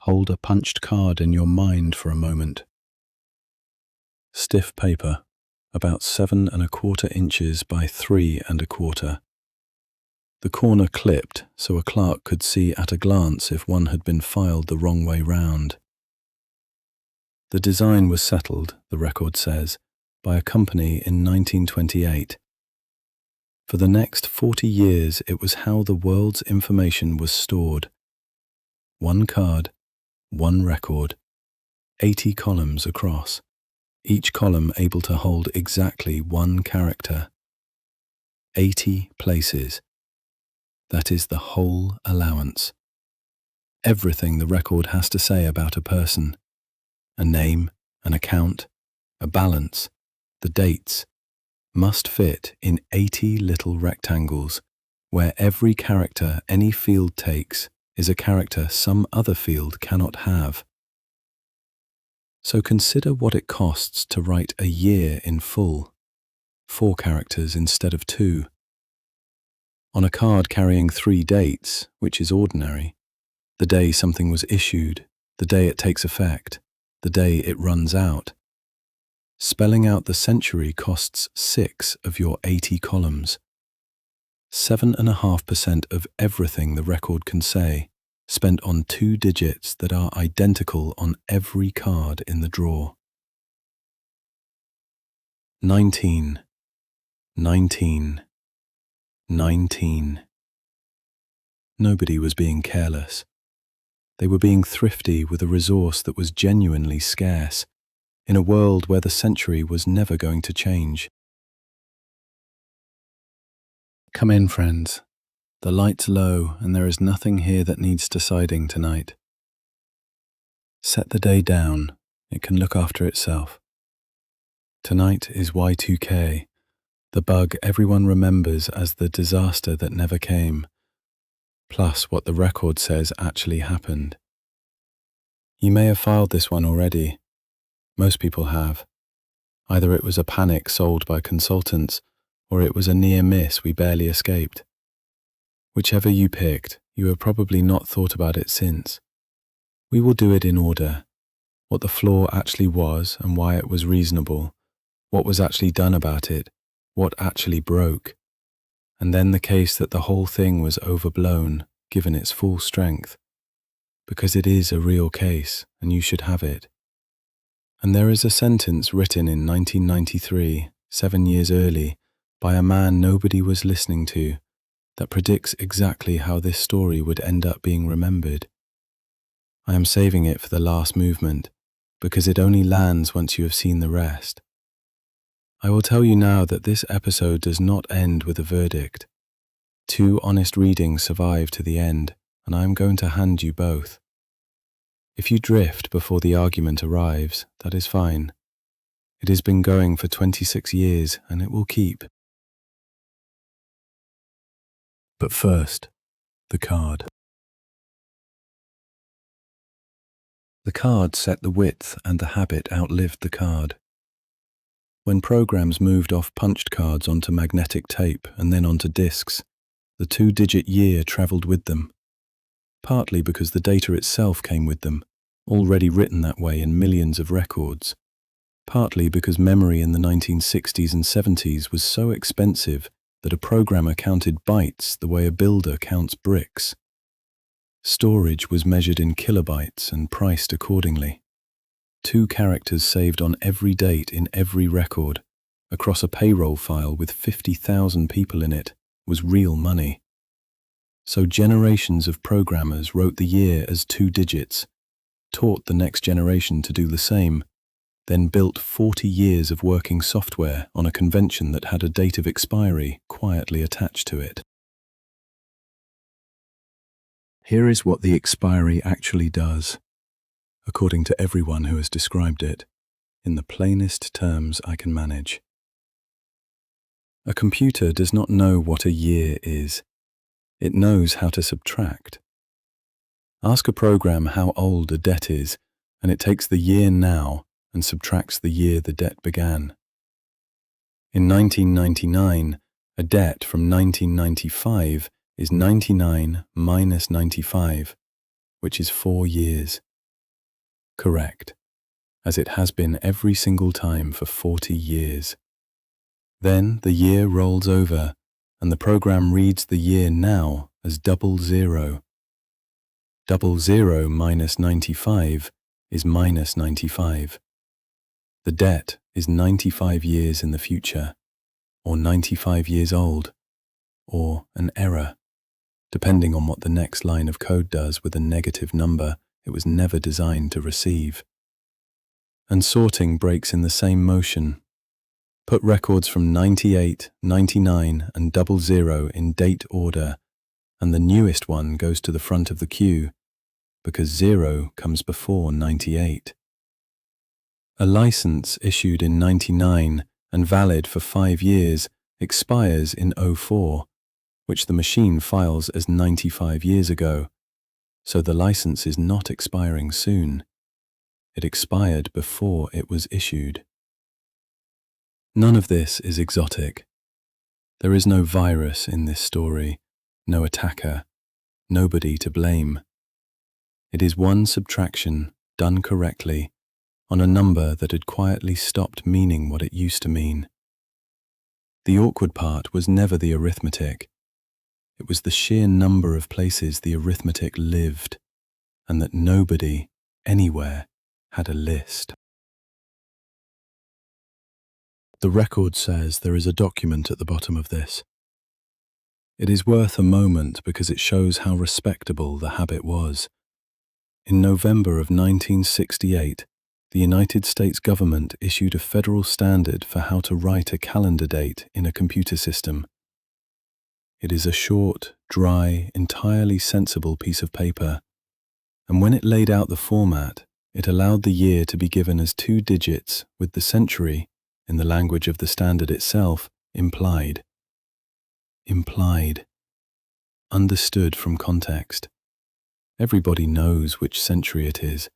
Hold a punched card in your mind for a moment. Stiff paper, about 7¼ inches by 3¼ The corner clipped so a clerk could see at a glance if one had been filed the wrong way round. The design was settled, the record says, by a company in 1928. For the next 40 years it was how the world's information was stored. One card, one record, 80 columns across, each column able to hold exactly one character. 80 places. That is the whole allowance. Everything the record has to say about a person. A name, an account, a balance, the dates, must fit in 80 little rectangles, where every character any field takes is a character some other field cannot have. So consider what it costs to write a year in full, 4 characters instead of 2. On a card carrying 3 dates, which is ordinary, the day something was issued, the day it takes effect, the day it runs out. Spelling out the century costs 6 of your 80 columns. 7.5% of everything the record can say, spent on 2 digits that are identical on every card in the drawer. 19, 19, 19. Nobody was being careless. They were being thrifty with a resource that was genuinely scarce, in a world where the century was never going to change. Come in, friends. The light's low and there is nothing here that needs deciding tonight. Set the day down. It can look after itself. Tonight is Y2K, the bug everyone remembers as the disaster that never came, plus what the record says actually happened. You may have filed this one already. Most people have. Either it was a panic sold by consultants, or it was a near miss we barely escaped. Whichever you picked, you have probably not thought about it since. We will do it in order. What the flaw actually was and why it was reasonable, what was actually done about it, what actually broke, and then the case that the whole thing was overblown, given its full strength, because it is a real case and you should have it. And there is a sentence written in 1993, 7 years early, by a man nobody was listening to, that predicts exactly how this story would end up being remembered. I am saving it for the last movement, because it only lands once you have seen the rest. I will tell you now that this episode does not end with a verdict. 2 honest readings survive to the end, and I am going to hand you both. If you drift before the argument arrives, that is fine. It has been going for 26 years, and it will keep. But first, the card. The card set the width and the habit outlived the card. When programs moved off punched cards onto magnetic tape and then onto disks, the 2-digit year travelled with them, partly because the data itself came with them, already written that way in millions of records, partly because memory in the 1960s and 70s was so expensive that a programmer counted bytes the way a builder counts bricks. Storage was measured in kilobytes and priced accordingly. 2 characters saved on every date in every record, across a payroll file with 50,000 people in it, was real money. So generations of programmers wrote the year as 2 digits, taught the next generation to do the same, then built 40 years of working software on a convention that had a date of expiry quietly attached to it. Here is what the expiry actually does, according to everyone who has described it, in the plainest terms I can manage. A computer does not know what a year is. It knows how to subtract. Ask a program how old a debt is, and it takes the year now and subtracts the year the debt began. In 1999, a debt from 1995 is 99 minus 95, which is 4 years. Correct, as it has been every single time for 40 years. Then the year rolls over, and the program reads the year now as 00. 00 minus 95 is minus 95. The debt is 95 years in the future, or 95 years old, or an error, depending on what the next line of code does with a negative number it was never designed to receive. And sorting breaks in the same motion. Put records from 98, 99, and 00 in date order, and the newest one goes to the front of the queue, because 0 comes before 98. A license issued in 99 and valid for 5 years expires in 04, which the machine files as 95 years ago, so the license is not expiring soon. It expired before it was issued. None of this is exotic. There is no virus in this story, no attacker, nobody to blame. It is one subtraction, done correctly, on a number that had quietly stopped meaning what it used to mean. The awkward part was never the arithmetic. It was the sheer number of places the arithmetic lived, and that nobody, anywhere, had a list. The record says there is a document at the bottom of this. It is worth a moment because it shows how respectable the habit was. In November of 1968, the United States government issued a federal standard for how to write a calendar date in a computer system. It is a short, dry, entirely sensible piece of paper, and when it laid out the format, it allowed the year to be given as 2 digits with the century, in the language of the standard itself, implied. Implied. Understood from context. Everybody knows which century it is.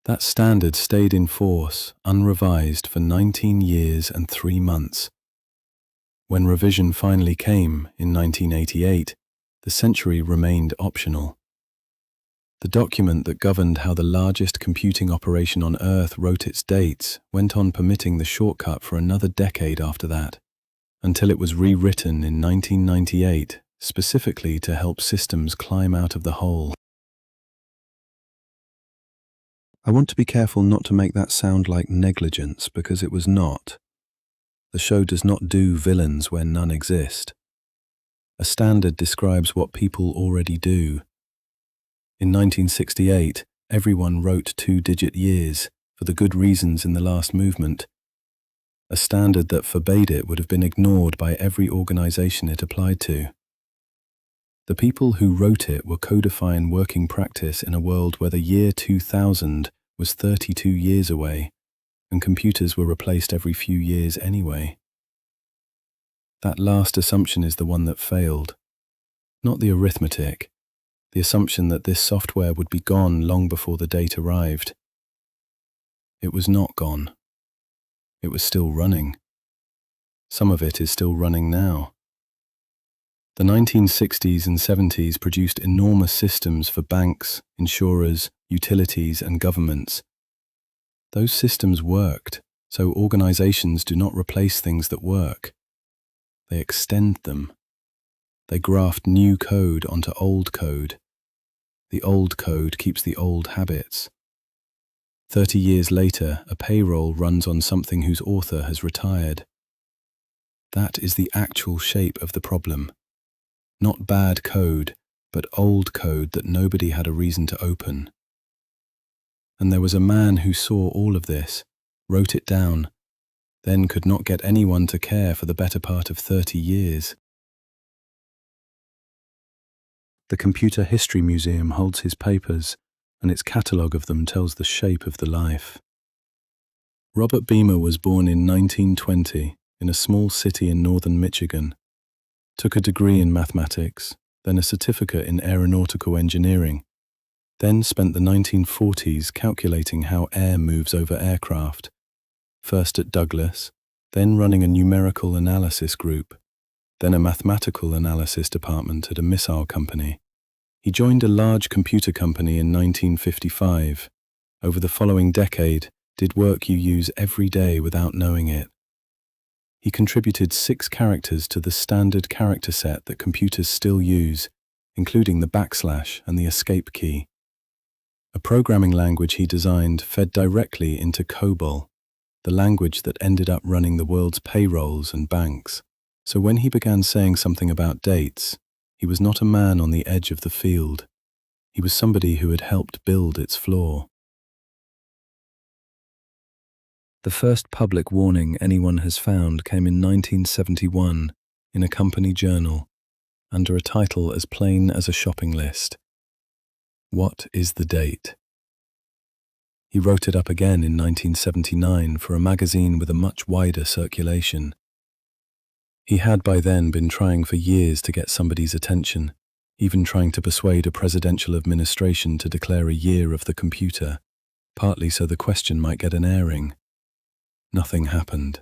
That standard stayed in force, unrevised, for 19 years and 3 months. When revision finally came in 1988, the century remained optional. The document that governed how the largest computing operation on Earth wrote its dates went on permitting the shortcut for another decade after that, until it was rewritten in 1998, specifically to help systems climb out of the hole. I want to be careful not to make that sound like negligence, because it was not. The show does not do villains where none exist. A standard describes what people already do. In 1968, everyone wrote 2-digit years for the good reasons in the last movement. A standard that forbade it would have been ignored by every organization it applied to. The people who wrote it were codifying working practice in a world where the year 2000 was 32 years away, and computers were replaced every few years anyway. That last assumption is the one that failed. Not the arithmetic, the assumption that this software would be gone long before the date arrived. It was not gone. It was still running. Some of it is still running now. The 1960s and 70s produced enormous systems for banks, insurers, utilities, and governments. Those systems worked, so organizations do not replace things that work. They extend them. They graft new code onto old code. The old code keeps the old habits. 30 years later, a payroll runs on something whose author has retired. That is the actual shape of the problem. Not bad code, but old code that nobody had a reason to open. And there was a man who saw all of this, wrote it down, then could not get anyone to care for the better part of 30 years. The Computer History Museum holds his papers, and its catalogue of them tells the shape of the life. Robert Beamer was born in 1920 in a small city in northern Michigan, took a degree in mathematics, then a certificate in aeronautical engineering, then spent the 1940s calculating how air moves over aircraft, first at Douglas, then running a numerical analysis group, then a mathematical analysis department at a missile company. He joined a large computer company in 1955, over the following decade, did work you use every day without knowing it. He contributed 6 characters to the standard character set that computers still use, including the backslash and the escape key. A programming language he designed fed directly into COBOL, the language that ended up running the world's payrolls and banks. So when he began saying something about dates, he was not a man on the edge of the field. He was somebody who had helped build its floor. The first public warning anyone has found came in 1971 in a company journal, under a title as plain as a shopping list. What is the date? He wrote it up again in 1979 for a magazine with a much wider circulation. He had by then been trying for years to get somebody's attention, even trying to persuade a presidential administration to declare a year of the computer, partly so the question might get an airing. Nothing happened.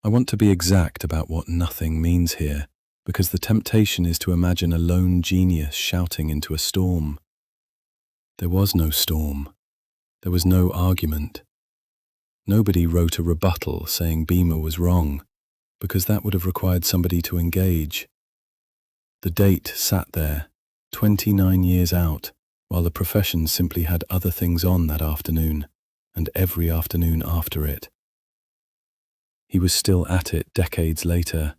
I want to be exact about what nothing means here, because the temptation is to imagine a lone genius shouting into a storm. There was no storm. There was no argument. Nobody wrote a rebuttal saying Beamer was wrong, because that would have required somebody to engage. The date sat there, 29 years out, while the profession simply had other things on that afternoon, and every afternoon after it. He was still at it decades later.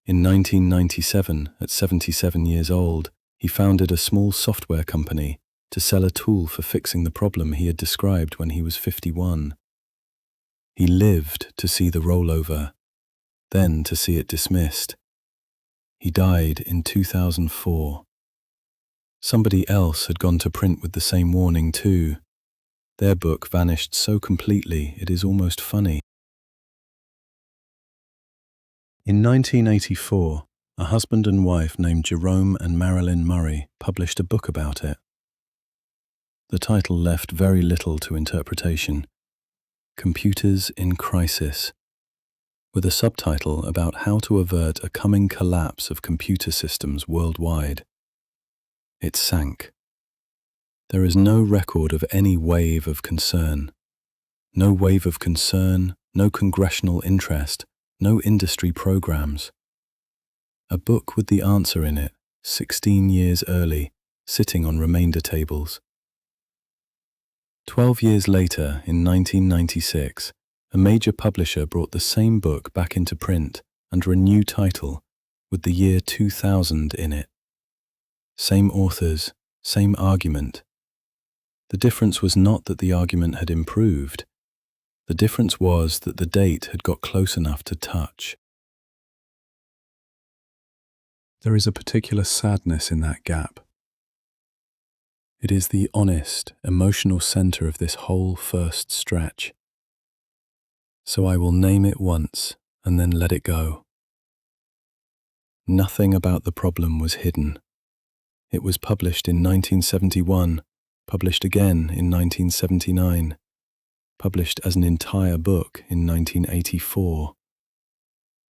In 1997, at 77 years old, he founded a small software company to sell a tool for fixing the problem he had described when he was 51. He lived to see the rollover, then to see it dismissed. He died in 2004. Somebody else had gone to print with the same warning too. Their book vanished so completely it is almost funny. In 1984, a husband and wife named Jerome and Marilyn Murray published a book about it. The title left very little to interpretation. Computers in Crisis, with a subtitle about how to avert a coming collapse of computer systems worldwide. It sank. There is no record of any wave of concern. No wave of concern, no congressional interest, no industry programs. A book with the answer in it, 16 years early, sitting on remainder tables. 12 years later, in 1996, a major publisher brought the same book back into print under a new title, with the year 2000 in it. Same authors, same argument. The difference was not that the argument had improved. The difference was that the date had got close enough to touch. There is a particular sadness in that gap. It is the honest, emotional center of this whole first stretch. So I will name it once and then let it go. Nothing about the problem was hidden. It was published in 1971, published again in 1979, published as an entire book in 1984.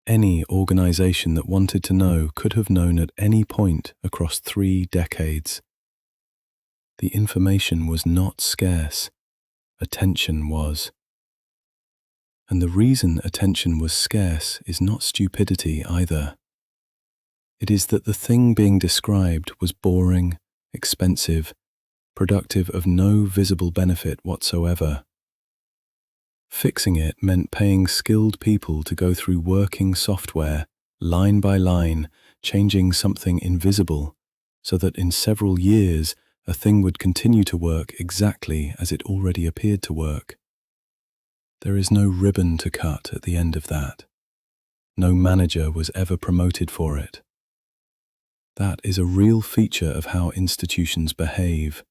Any organization that wanted to know could have known at any point across 3 decades. The information was not scarce. Attention was. And the reason attention was scarce is not stupidity either. It is that the thing being described was boring, expensive, productive of no visible benefit whatsoever. Fixing it meant paying skilled people to go through working software, line by line, changing something invisible, so that in several years a thing would continue to work exactly as it already appeared to work. There is no ribbon to cut at the end of that. No manager was ever promoted for it. That is a real feature of how institutions behave.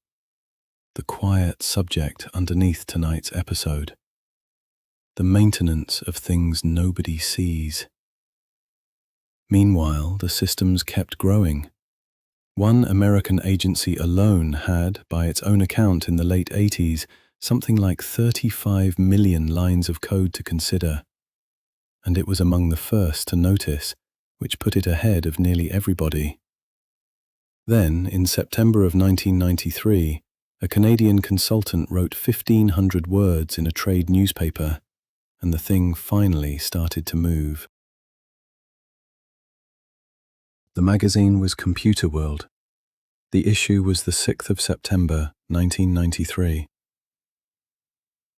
The quiet subject underneath tonight's episode. The maintenance of things nobody sees. Meanwhile, the systems kept growing. One American agency alone had, by its own account in the late 80s, something like 35 million lines of code to consider. And it was among the first to notice, which put it ahead of nearly everybody. Then, in September of 1993, A Canadian consultant wrote 1,500 words in a trade newspaper, and the thing finally started to move. The magazine was Computer World. The issue was the 6th of September, 1993.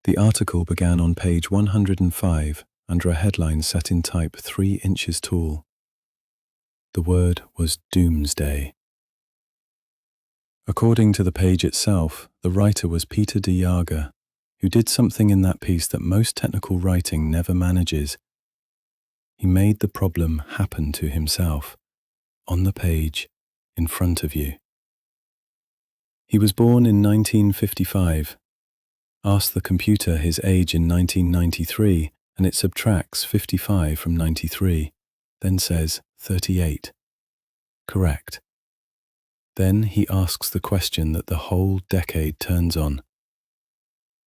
The article began on page 105 under a headline set in type 3 inches tall. The word was Doomsday. According to the page itself, the writer was Peter de Jager, who did something in that piece that most technical writing never manages. He made the problem happen to himself, on the page, in front of you. He was born in 1955. Ask the computer his age in 1993, and it subtracts 55 from 93, then says 38. Correct. Then he asks the question that the whole decade turns on.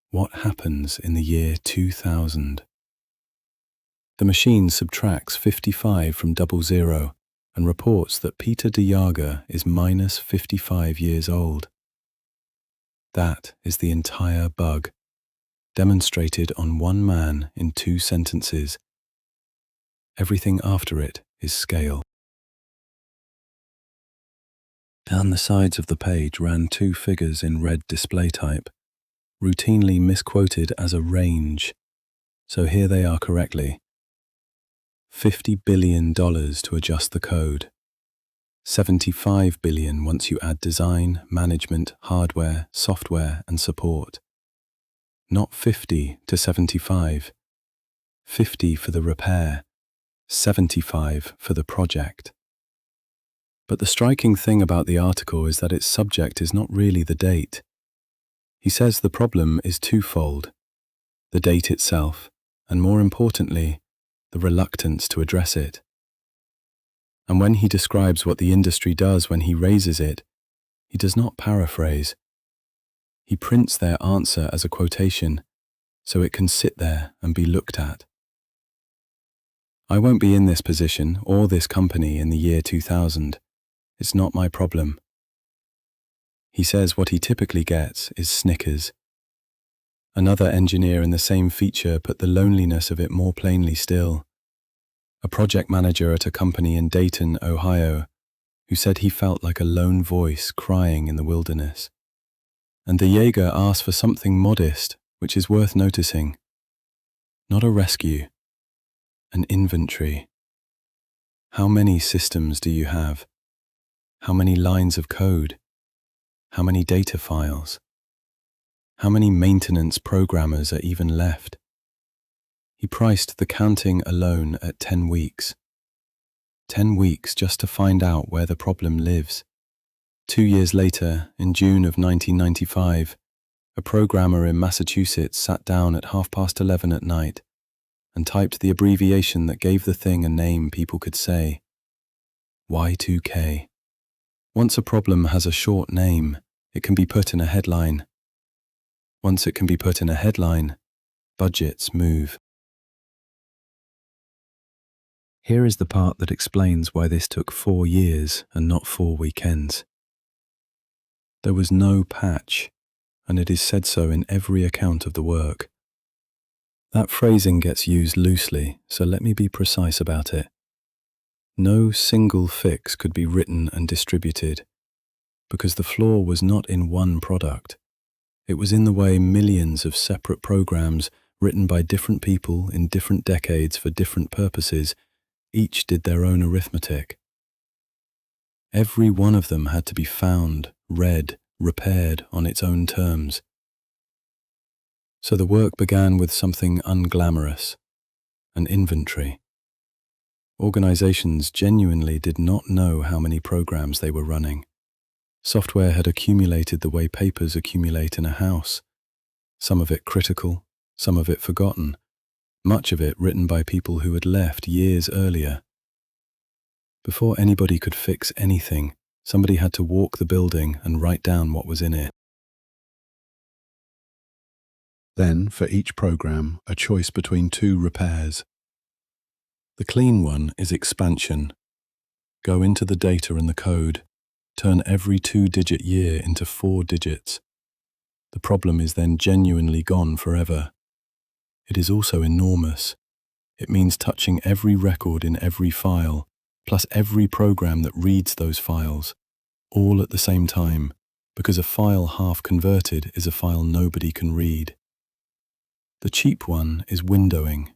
What happens in the year 2000? The machine subtracts 55 from 00 and reports that Peter de Jager is minus 55 years old. That is the entire bug, demonstrated on one man in 2 sentences. Everything after it is scale. Down the sides of the page ran 2 figures in red display type, routinely misquoted as a range, so here they are correctly. $50 billion to adjust the code. $75 billion once you add design, management, hardware, software, and support. Not 50 to 75. 50 for the repair, 75 for the project. But the striking thing about the article is that its subject is not really the date. He says the problem is twofold: the date itself, and more importantly, the reluctance to address it. And when he describes what the industry does when he raises it, he does not paraphrase. He prints their answer as a quotation, so it can sit there and be looked at. I won't be in this position or this company in the year 2000. It's not my problem. He says what he typically gets is snickers. Another engineer in the same feature put the loneliness of it more plainly still. A project manager at a company in Dayton, Ohio, who said he felt like a lone voice crying in the wilderness. And de Jager asked for something modest, which is worth noticing. Not a rescue, an inventory. How many systems do you have? How many lines of code? How many data files? How many maintenance programmers are even left? He priced the counting alone at 10 weeks. 10 weeks just to find out where the problem lives. 2 years later, in June of 1995, a programmer in Massachusetts sat down at 11:30 at night and typed the abbreviation that gave the thing a name people could say. Y2K. Once a problem has a short name, it can be put in a headline. Once it can be put in a headline, budgets move. Here is the part that explains why this took 4 years and not 4 weekends. There was no patch, and it is said so in every account of the work. That phrasing gets used loosely, so let me be precise about it. No single fix could be written and distributed, because the flaw was not in one product. It was in the way millions of separate programs written by different people in different decades for different purposes, each did their own arithmetic. Every one of them had to be found, read, repaired on its own terms. So the work began with something unglamorous, an inventory. Organizations genuinely did not know how many programs they were running. Software had accumulated the way papers accumulate in a house, some of it critical, some of it forgotten, much of it written by people who had left years earlier. Before anybody could fix anything, somebody had to walk the building and write down what was in it. Then, for each program, a choice between 2 repairs. The clean one is expansion. Go into the data and the code, turn every 2-digit year into 4 digits, the problem is then genuinely gone forever. It is also enormous. It means touching every record in every file, plus every program that reads those files, all at the same time, because a file half converted is a file nobody can read. The cheap one is windowing.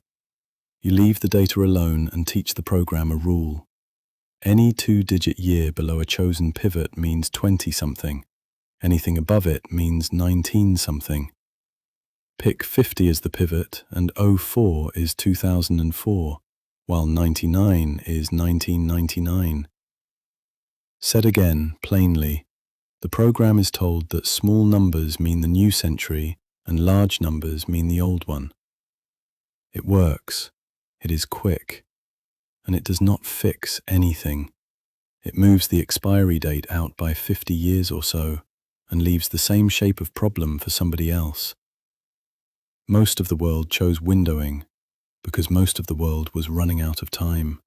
You leave the data alone and teach the program a rule. Any 2-digit year below a chosen pivot means 20-something. Anything above it means 19-something. Pick 50 as the pivot and 04 is 2004, while 99 is 1999. Said again, plainly, the program is told that small numbers mean the new century and large numbers mean the old one. It works, it is quick, and it does not fix anything. It moves the expiry date out by 50 years or so and leaves the same shape of problem for somebody else. Most of the world chose windowing because most of the world was running out of time.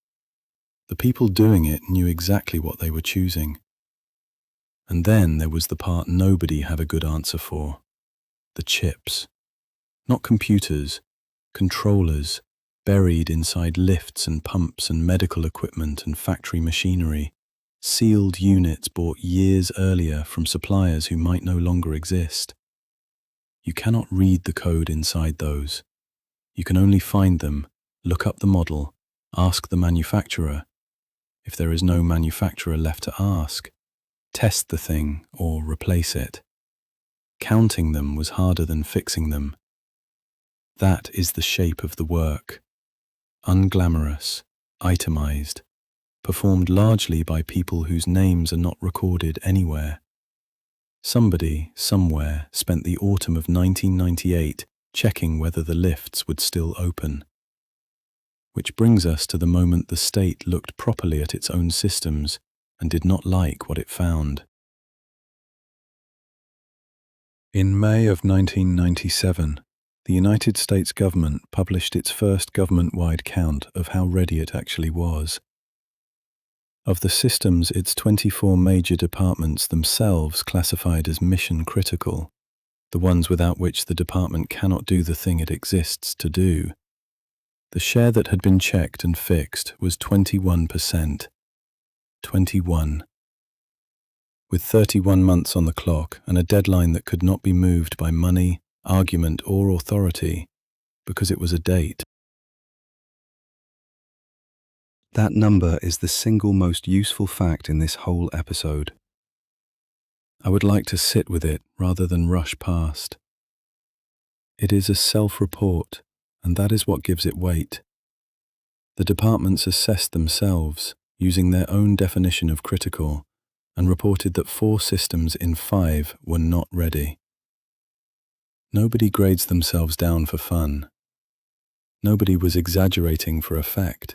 The people doing it knew exactly what they were choosing. And then there was the part nobody had a good answer for. The chips. Not computers, controllers, buried inside lifts and pumps and medical equipment and factory machinery. Sealed units bought years earlier from suppliers who might no longer exist. You cannot read the code inside those. You can only find them, look up the model, ask the manufacturer. If there is no manufacturer left to ask, test the thing or replace it. Counting them was harder than fixing them. That is the shape of the work. Unglamorous, itemized, performed largely by people whose names are not recorded anywhere. Somebody, somewhere, spent the autumn of 1998 checking whether the lifts would still open. Which brings us to the moment the state looked properly at its own systems and did not like what it found. In May of 1997, the United States government published its first government-wide count of how ready it actually was. Of the systems its 24 major departments themselves classified as mission critical, the ones without which the department cannot do the thing it exists to do, the share that had been checked and fixed was 21%. 21. With 31 months on the clock and a deadline that could not be moved by money, argument, or authority, because it was a date. That number is the single most useful fact in this whole episode. I would like to sit with it rather than rush past. It is a self-report, and that is what gives it weight. The departments assessed themselves, using their own definition of critical, and reported that 4 systems in 5 were not ready. Nobody grades themselves down for fun. Nobody was exaggerating for effect.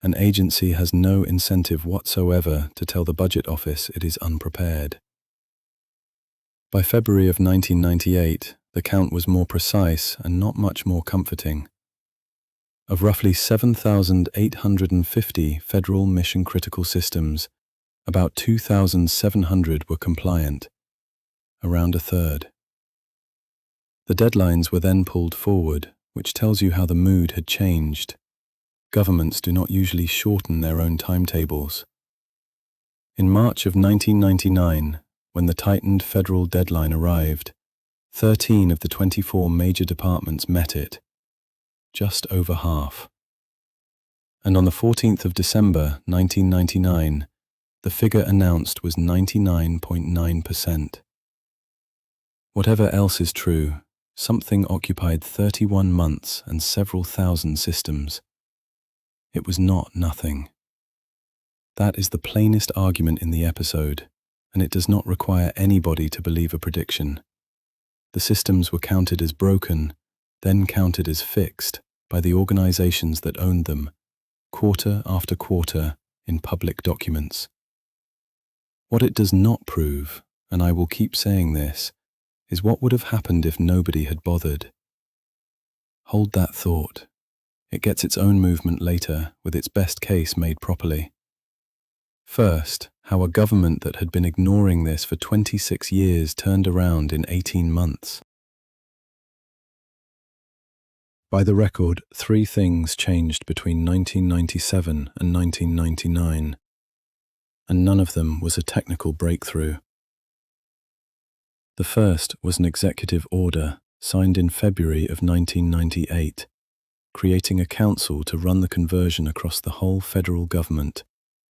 An agency has no incentive whatsoever to tell the budget office it is unprepared. By February of 1998, the count was more precise and not much more comforting. Of roughly 7,850 federal mission-critical systems, about 2,700 were compliant, around a third. The deadlines were then pulled forward, which tells you how the mood had changed. Governments do not usually shorten their own timetables. In March of 1999, when the tightened federal deadline arrived, 13 of the 24 major departments met it, just over half. And on the 14th of December 1999, the figure announced was 99.9%. Whatever else is true, something occupied 31 months and several thousand systems. It was not nothing. That is the plainest argument in the episode, and it does not require anybody to believe a prediction. The systems were counted as broken, then counted as fixed by the organizations that owned them, quarter after quarter in public documents. What it does not prove, and I will keep saying this, is what would have happened if nobody had bothered. Hold that thought. It gets its own movement later, with its best case made properly. First, how a government that had been ignoring this for 26 years turned around in 18 months. By the record, 3 things changed between 1997 and 1999, and none of them was a technical breakthrough. The first was an executive order signed in February of 1998, creating a council to run the conversion across the whole federal government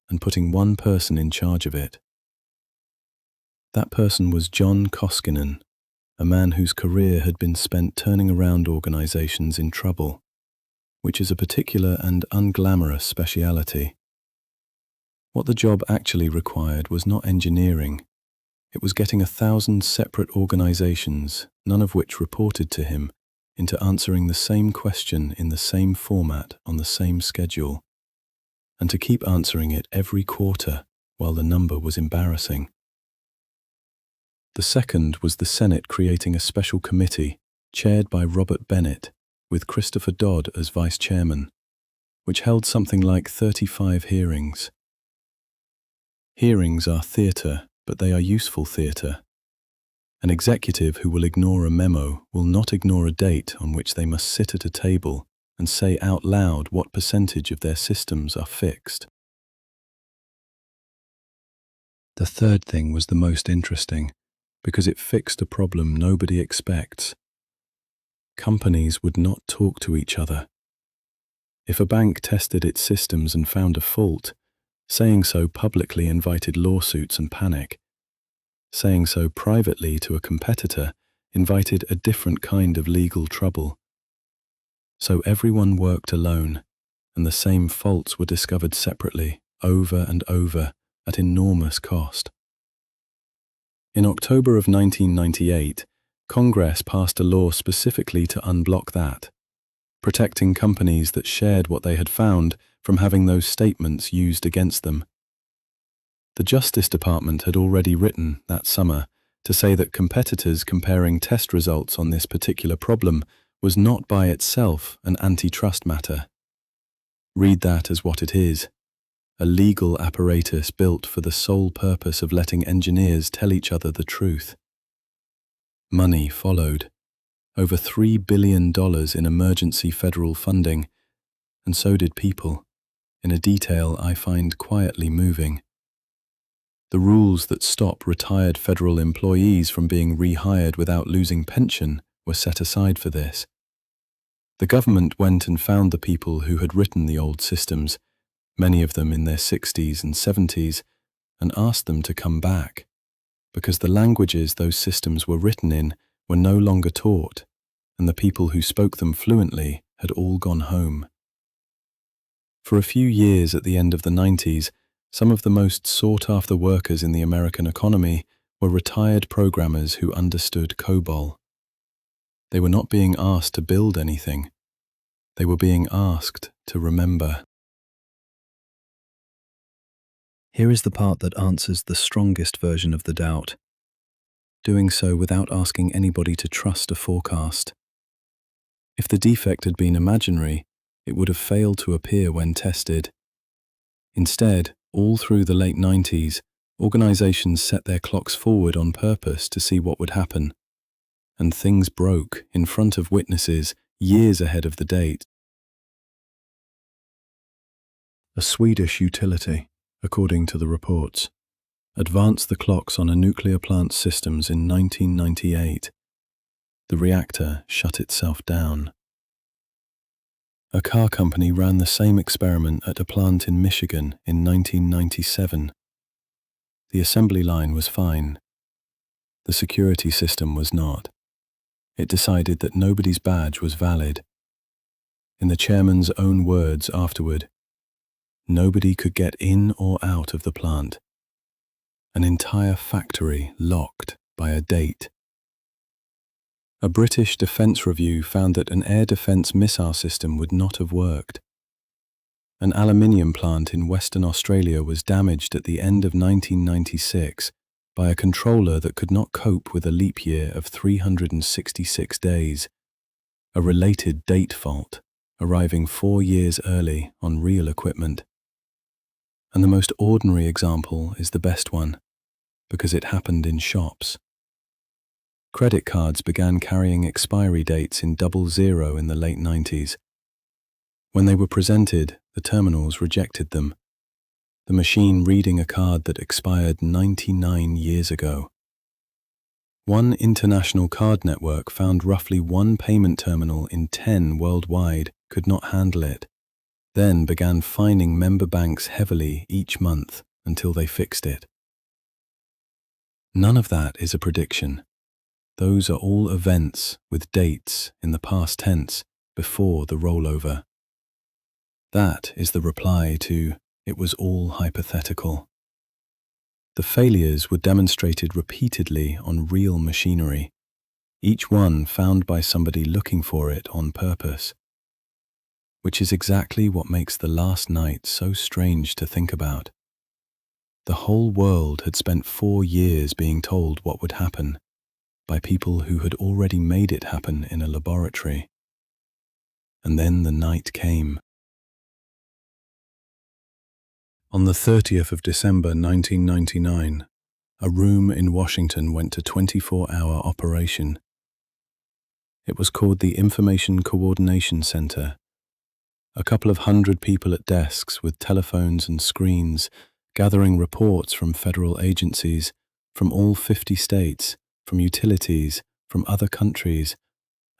and putting one person in charge of it. That person was John Koskinen, a man whose career had been spent turning around organizations in trouble, which is a particular and unglamorous speciality. What the job actually required was not engineering. It was getting 1,000 separate organizations, none of which reported to him, into answering the same question in the same format on the same schedule, and to keep answering it every quarter while the number was embarrassing. The second was the Senate creating a special committee chaired by Robert Bennett with Christopher Dodd as vice chairman, which held something like 35 hearings. Hearings are theatre, but they are useful theatre. An executive who will ignore a memo will not ignore a date on which they must sit at a table and say out loud what percentage of their systems are fixed. The third thing was the most interesting, because it fixed a problem nobody expects. Companies would not talk to each other. If a bank tested its systems and found a fault, saying so publicly invited lawsuits and panic. Saying so privately to a competitor invited a different kind of legal trouble. So everyone worked alone, and the same faults were discovered separately, over and over, at enormous cost. In October of 1998, Congress passed a law specifically to unblock that, protecting companies that shared what they had found from having those statements used against them. The Justice Department had already written that summer to say that competitors comparing test results on this particular problem was not by itself an antitrust matter. Read that as what it is, a legal apparatus built for the sole purpose of letting engineers tell each other the truth. Money followed, over $3 billion in emergency federal funding, and so did people, in a detail I find quietly moving. The rules that stop retired federal employees from being rehired without losing pension were set aside for this. The government went and found the people who had written the old systems, many of them in their 60s and 70s, and asked them to come back, because the languages those systems were written in were no longer taught, and the people who spoke them fluently had all gone home. For a few years at the end of the 90s, some of the most sought-after workers in the American economy were retired programmers who understood COBOL. They were not being asked to build anything. They were being asked to remember. Here is the part that answers the strongest version of the doubt, doing so without asking anybody to trust a forecast. If the defect had been imaginary, it would have failed to appear when tested. Instead, all through the late 90s, organizations set their clocks forward on purpose to see what would happen, and things broke in front of witnesses years ahead of the date. A Swedish utility, according to the reports, advanced the clocks on a nuclear plant's systems in 1998. The reactor shut itself down. A car company ran the same experiment at a plant in Michigan in 1997. The assembly line was fine. The security system was not. It decided that nobody's badge was valid. In the chairman's own words afterward, nobody could get in or out of the plant. An entire factory locked by a date. A British defence review found that an air defence missile system would not have worked. An aluminium plant in Western Australia was damaged at the end of 1996 by a controller that could not cope with a leap year of 366 days, a related date fault, arriving 4 years early on real equipment. And the most ordinary example is the best one, because it happened in shops. Credit cards began carrying expiry dates in 00 in the late 90s. When they were presented, the terminals rejected them, the machine reading a card that expired 99 years ago. One international card network found roughly one payment terminal in 10 worldwide could not handle it, then began fining member banks heavily each month until they fixed it. None of that is a prediction. Those are all events with dates in the past tense before the rollover. That is the reply to "it was all hypothetical." The failures were demonstrated repeatedly on real machinery, each one found by somebody looking for it on purpose, which is exactly what makes the last night so strange to think about. The whole world had spent 4 years being told what would happen by people who had already made it happen in a laboratory. And then the night came. On the 30th of December 1999, a room in Washington went to 24-hour operation. It was called the Information Coordination Center. A couple of hundred people at desks with telephones and screens, gathering reports from federal agencies, from all 50 states, from utilities, from other countries,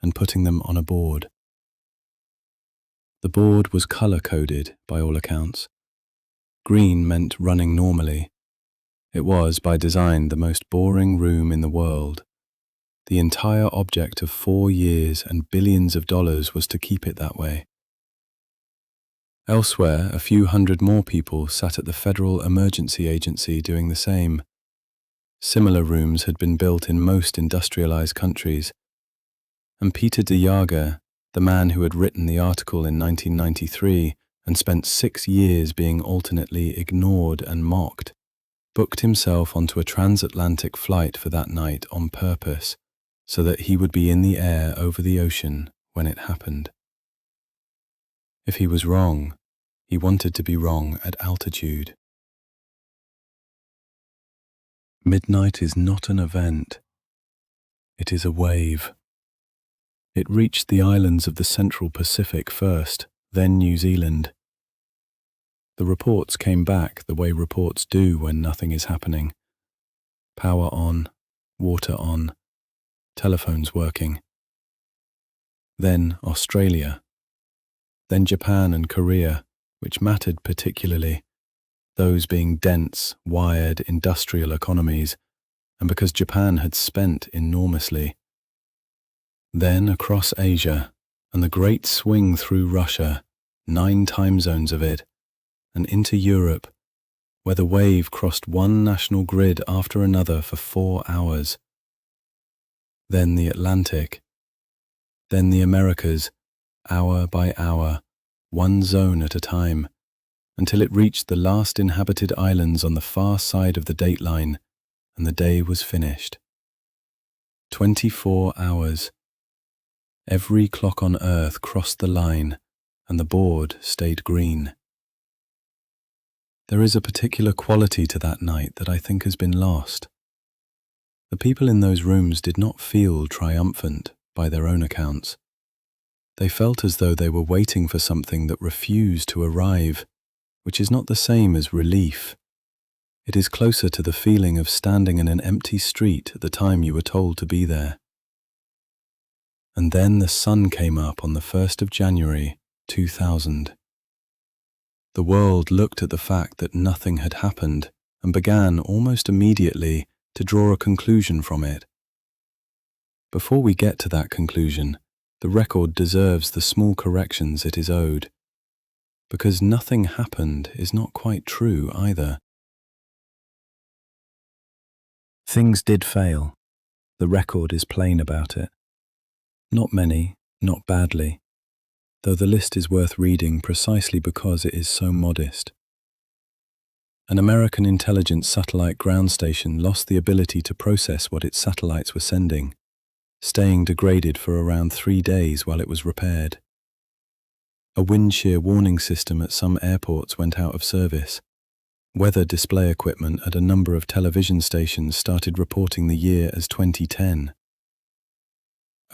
and putting them on a board. The board was color-coded, by all accounts. Green meant running normally. It was, by design, the most boring room in the world. The entire object of 4 years and billions of dollars was to keep it that way. Elsewhere, a few hundred more people sat at the Federal Emergency Agency doing the same. Similar rooms had been built in most industrialized countries. And Peter de Jager, the man who had written the article in 1993 and spent 6 years being alternately ignored and mocked, booked himself onto a transatlantic flight for that night on purpose, so that he would be in the air over the ocean when it happened. If he was wrong, he wanted to be wrong at altitude. Midnight is not an event. It is a wave. It reached the islands of the Central Pacific first, then New Zealand. The reports came back the way reports do when nothing is happening. Power on, water on, telephones working. Then Australia. Then Japan and Korea, which mattered particularly, those being dense, wired, industrial economies, and because Japan had spent enormously. Then across Asia, and the great swing through Russia, 9 time zones of it, and into Europe, where the wave crossed one national grid after another for 4 hours. Then the Atlantic. Then the Americas, hour by hour, one zone at a time, until it reached the last inhabited islands on the far side of the dateline, and the day was finished. 24 hours. Every clock on Earth crossed the line, and the board stayed green. There is a particular quality to that night that I think has been lost. The people in those rooms did not feel triumphant, by their own accounts. They felt as though they were waiting for something that refused to arrive, which is not the same as relief. It is closer to the feeling of standing in an empty street at the time you were told to be there. And then the sun came up on the 1st of January, 2000. The world looked at the fact that nothing had happened and began almost immediately to draw a conclusion from it. Before we get to that conclusion, the record deserves the small corrections it is owed, because nothing happened is not quite true either. Things did fail. The record is plain about it. Not many, not badly, though the list is worth reading precisely because it is so modest. An American intelligence satellite ground station lost the ability to process what its satellites were sending, staying degraded for around 3 days while it was repaired. A wind shear warning system at some airports went out of service, Weather display equipment at a number of television stations started reporting the year as 2010.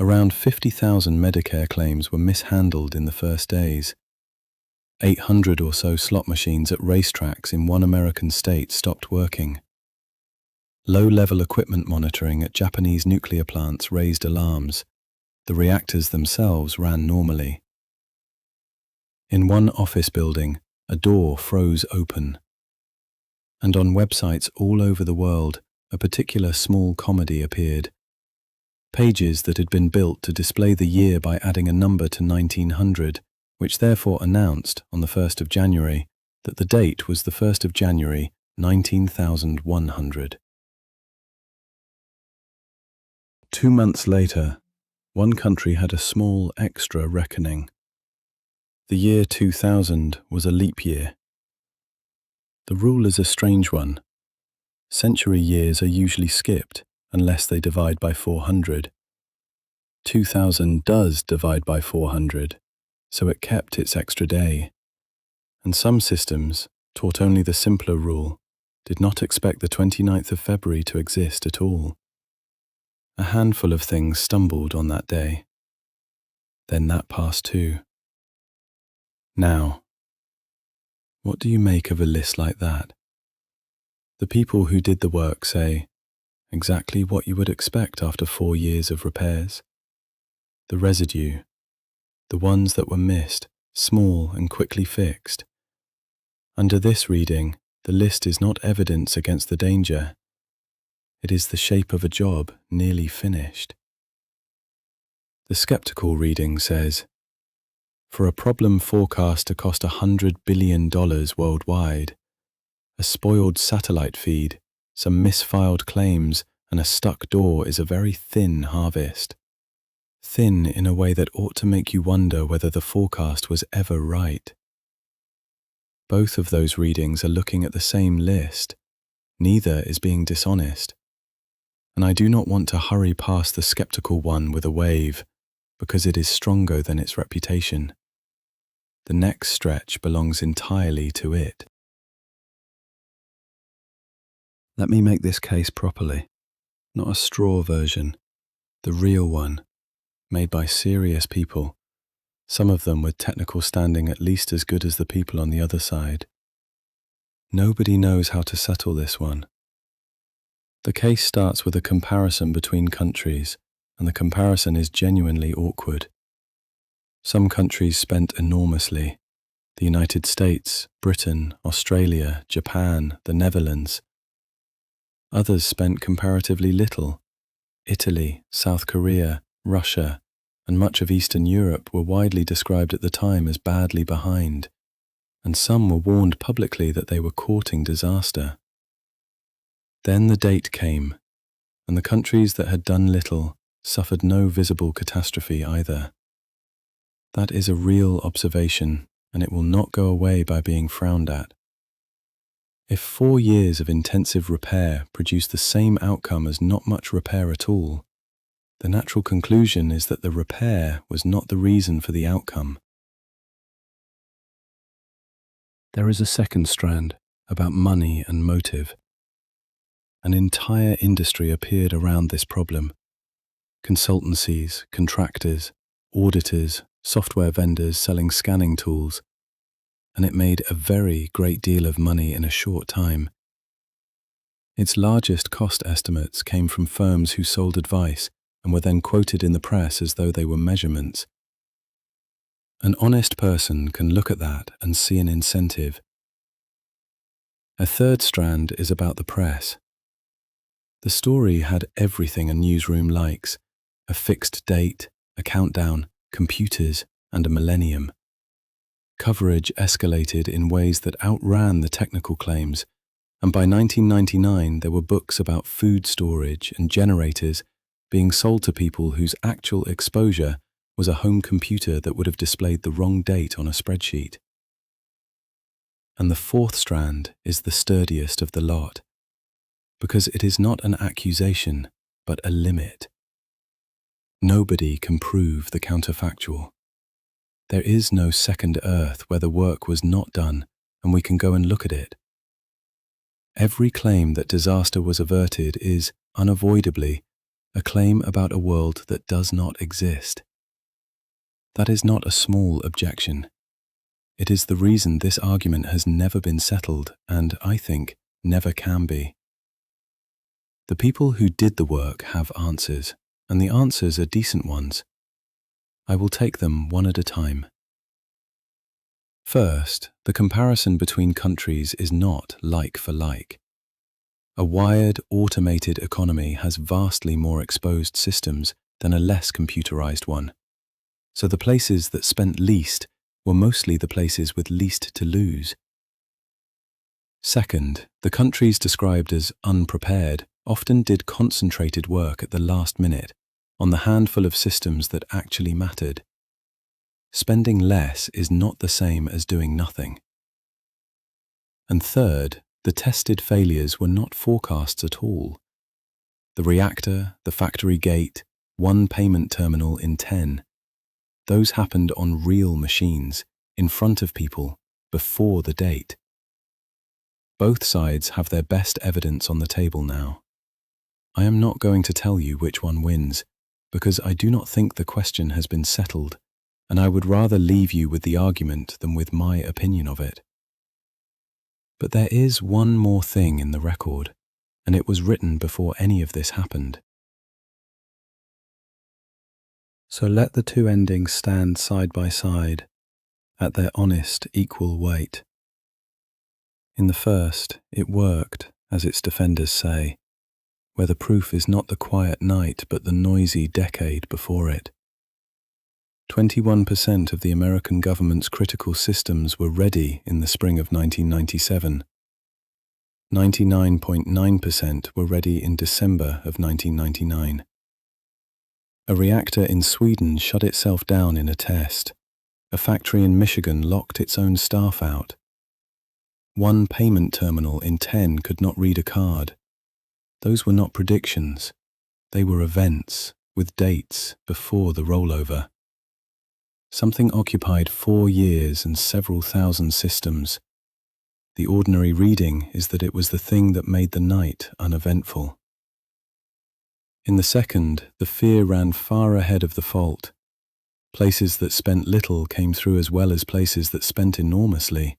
Around 50,000 Medicare claims were mishandled in the first days. 800 or so slot machines at racetracks in one American state stopped working. Low-level equipment monitoring at Japanese nuclear plants raised alarms. The reactors themselves ran normally. In one office building, a door froze open. And on websites all over the world, a particular small comedy appeared. Pages that had been built to display the year by adding a number to 1900, which therefore announced, on the 1st of January, that the date was the 1st of January, 19,100. 2 months later, one country had a small extra reckoning. The year 2000 was a leap year. The rule is a strange one. Century years are usually skipped unless they divide by 400. 2000 does divide by 400, so it kept its extra day. And some systems, taught only the simpler rule, did not expect the 29th of February to exist at all. A handful of things stumbled on that day. Then that passed too. Now, what do you make of a list like that? The people who did the work say, exactly what you would expect after 4 years of repairs. The residue, the ones that were missed, small and quickly fixed. Under this reading, the list is not evidence against the danger. It is the shape of a job nearly finished. The skeptical reading says, for a problem forecast to cost $100 billion worldwide, a spoiled satellite feed, some misfiled claims, and a stuck door is a very thin harvest. Thin in a way that ought to make you wonder whether the forecast was ever right. Both of those readings are looking at the same list. Neither is being dishonest. And I do not want to hurry past the skeptical one with a wave, because it is stronger than its reputation. The next stretch belongs entirely to it. Let me make this case properly, not a straw version, the real one, made by serious people, some of them with technical standing at least as good as the people on the other side. Nobody knows how to settle this one. The case starts with a comparison between countries, and the comparison is genuinely awkward. Some countries spent enormously. The United States, Britain, Australia, Japan, the Netherlands. Others spent comparatively little. Italy, South Korea, Russia, and much of Eastern Europe were widely described at the time as badly behind, and some were warned publicly that they were courting disaster. Then the date came, and the countries that had done little suffered no visible catastrophe either. That is a real observation, and it will not go away by being frowned at. If 4 years of intensive repair produce the same outcome as not much repair at all, the natural conclusion is that the repair was not the reason for the outcome. There is a second strand about money and motive. An entire industry appeared around this problem. Consultancies, contractors, auditors, software vendors selling scanning tools, and it made a very great deal of money in a short time. Its largest cost estimates came from firms who sold advice and were then quoted in the press as though they were measurements. An honest person can look at that and see an incentive. A third strand is about the press. The story had everything a newsroom likes: a fixed date, a countdown, computers, and a millennium. Coverage escalated in ways that outran the technical claims, and by 1999 there were books about food storage and generators being sold to people whose actual exposure was a home computer that would have displayed the wrong date on a spreadsheet. And the fourth strand is the sturdiest of the lot, because it is not an accusation, but a limit. Nobody can prove the counterfactual. There is no second Earth where the work was not done and we can go and look at it. Every claim that disaster was averted is, unavoidably, a claim about a world that does not exist. That is not a small objection. It is the reason this argument has never been settled and, I think, never can be. The people who did the work have answers, and the answers are decent ones. I will take them one at a time. First, the comparison between countries is not like for like. A wired, automated economy has vastly more exposed systems than a less computerized one. So the places that spent least were mostly the places with least to lose. Second, the countries described as unprepared often did concentrated work at the last minute on the handful of systems that actually mattered. Spending less is not the same as doing nothing. And third, the tested failures were not forecasts at all. The reactor, the factory gate, one payment terminal in 10. Those happened on real machines, in front of people, before the date. Both sides have their best evidence on the table now. I am not going to tell you which one wins, because I do not think the question has been settled, and I would rather leave you with the argument than with my opinion of it. But there is one more thing in the record, and it was written before any of this happened. So let the two endings stand side by side, at their honest, equal weight. In the first, it worked, as its defenders say, where the proof is not the quiet night but the noisy decade before it. 21% of the American government's critical systems were ready in the spring of 1997. 99.9% were ready in December of 1999. A reactor in Sweden shut itself down in a test. A factory in Michigan locked its own staff out. One payment terminal in 10 could not read a card. Those were not predictions. They were events, with dates before the rollover. Something occupied 4 years and several thousand systems. The ordinary reading is that it was the thing that made the night uneventful. In the second, the fear ran far ahead of the fault. Places that spent little came through as well as places that spent enormously.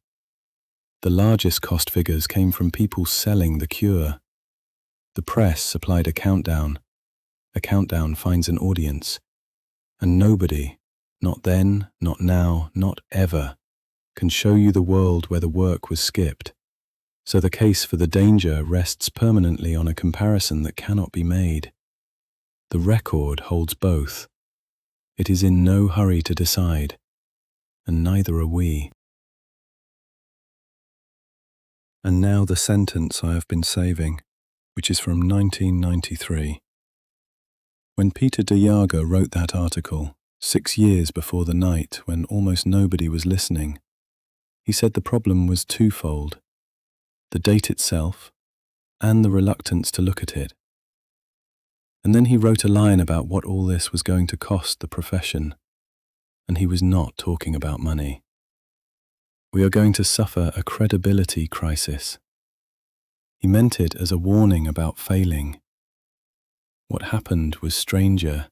The largest cost figures came from people selling the cure. The press supplied a countdown. A countdown finds an audience. And nobody, not then, not now, not ever, can show you the world where the work was skipped. So the case for the danger rests permanently on a comparison that cannot be made. The record holds both. It is in no hurry to decide, and neither are we. And now the sentence I have been saving, which is from 1993. When Peter de Jager wrote that article, 6 years before the night when almost nobody was listening, he said the problem was twofold: the date itself and the reluctance to look at it. And then he wrote a line about what all this was going to cost the profession, and he was not talking about money. We are going to suffer a credibility crisis. He meant it as a warning about failing. What happened was stranger,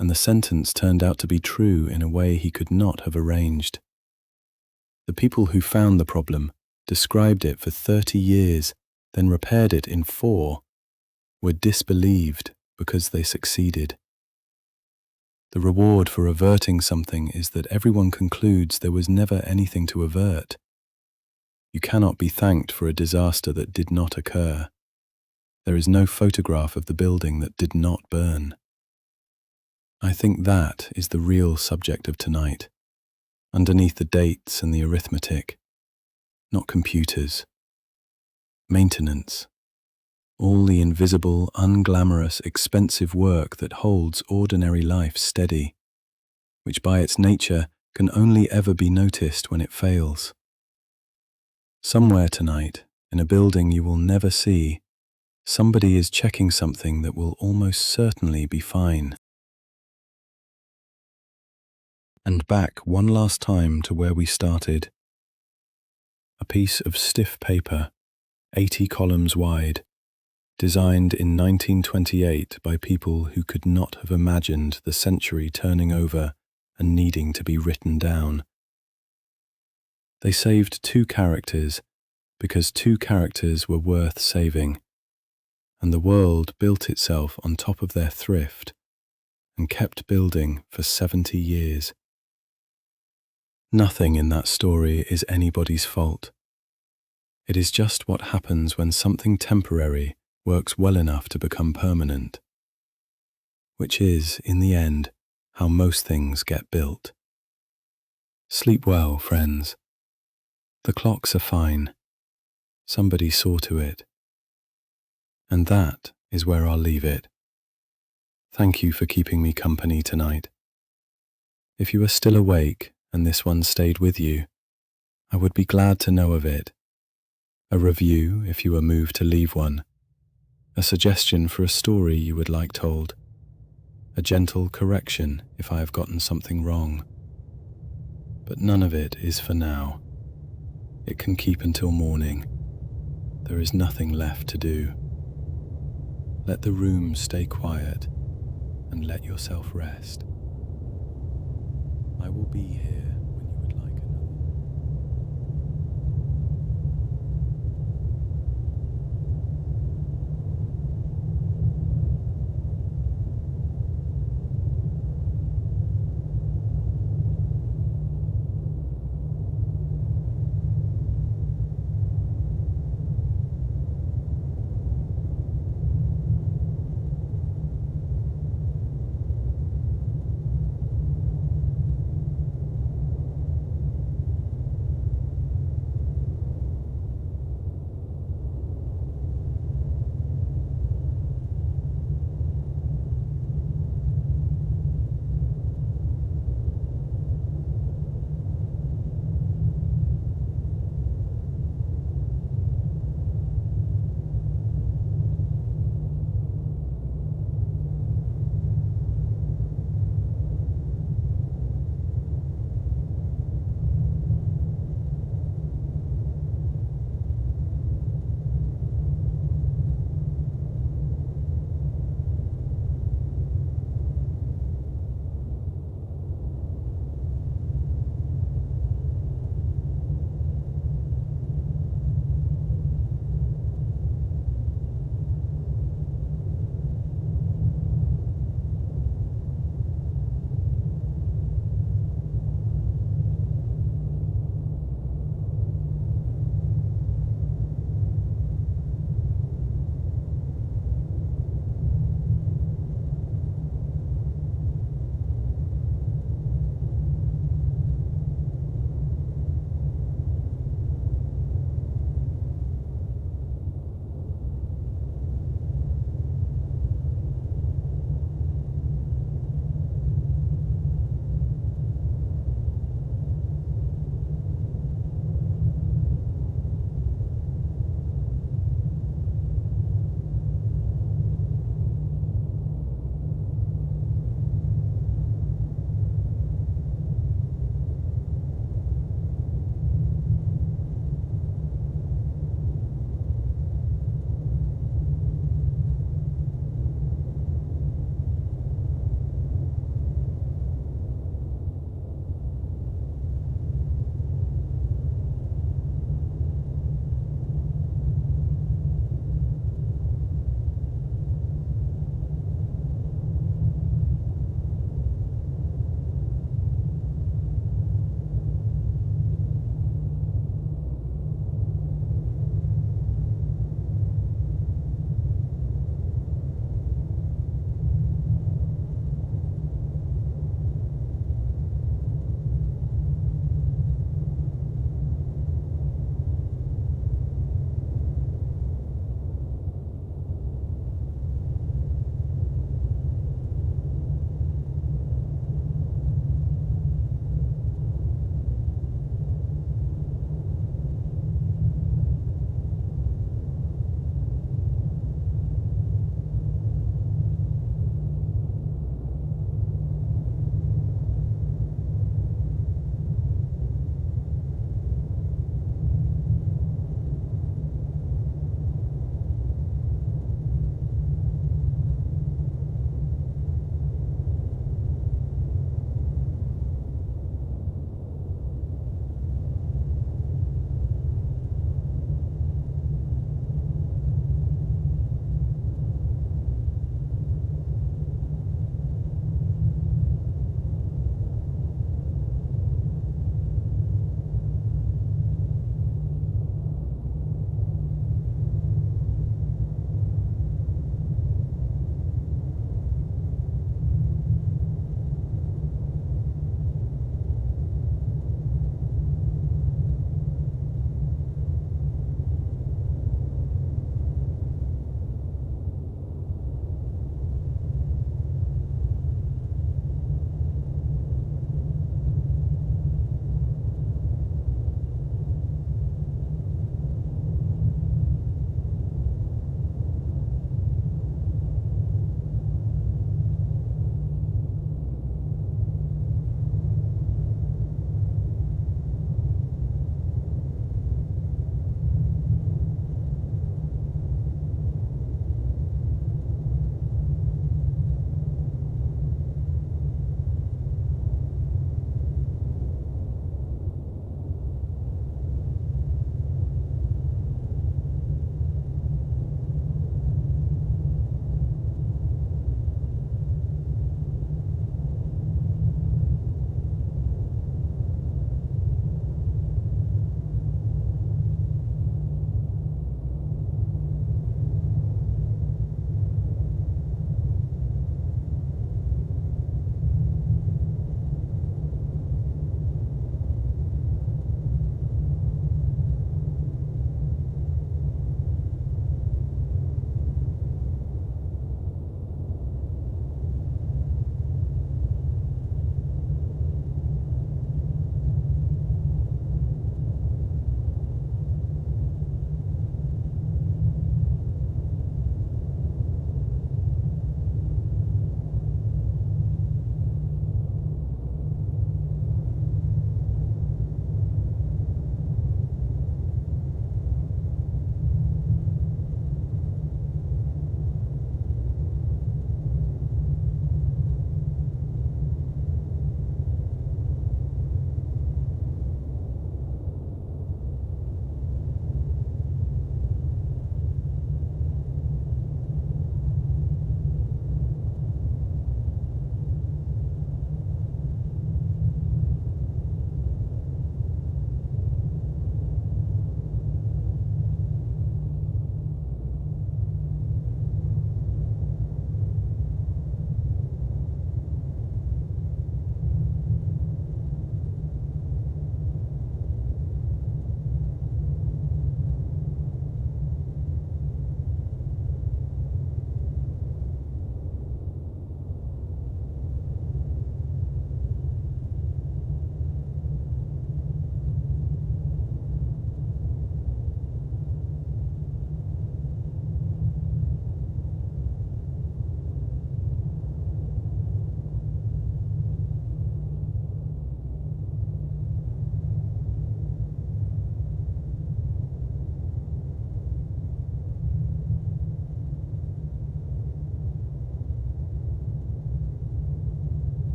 and the sentence turned out to be true in a way he could not have arranged. The people who found the problem, described it for 30 years, then repaired it in 4, were disbelieved because they succeeded. The reward for averting something is that everyone concludes there was never anything to avert. You cannot be thanked for a disaster that did not occur. There is no photograph of the building that did not burn. I think that is the real subject of tonight, underneath the dates and the arithmetic. Not computers. Maintenance. All the invisible, unglamorous, expensive work that holds ordinary life steady, which by its nature can only ever be noticed when it fails. Somewhere tonight, in a building you will never see, somebody is checking something that will almost certainly be fine. And back one last time to where we started. A piece of stiff paper, 80 columns wide, designed in 1928 by people who could not have imagined the century turning over and needing to be written down. They saved 2 characters because 2 characters were worth saving, and the world built itself on top of their thrift and kept building for 70 years. Nothing in that story is anybody's fault. It is just what happens when something temporary works well enough to become permanent, which is, in the end, how most things get built. Sleep well, friends. The clocks are fine. Somebody saw to it. And that is where I'll leave it. Thank you for keeping me company tonight. If you are still awake and this one stayed with you, I would be glad to know of it. A review if you are moved to leave one. A suggestion for a story you would like told. A gentle correction if I have gotten something wrong. But none of it is for now. It can keep until morning. There is nothing left to do. Let the room stay quiet and let yourself rest. I will be here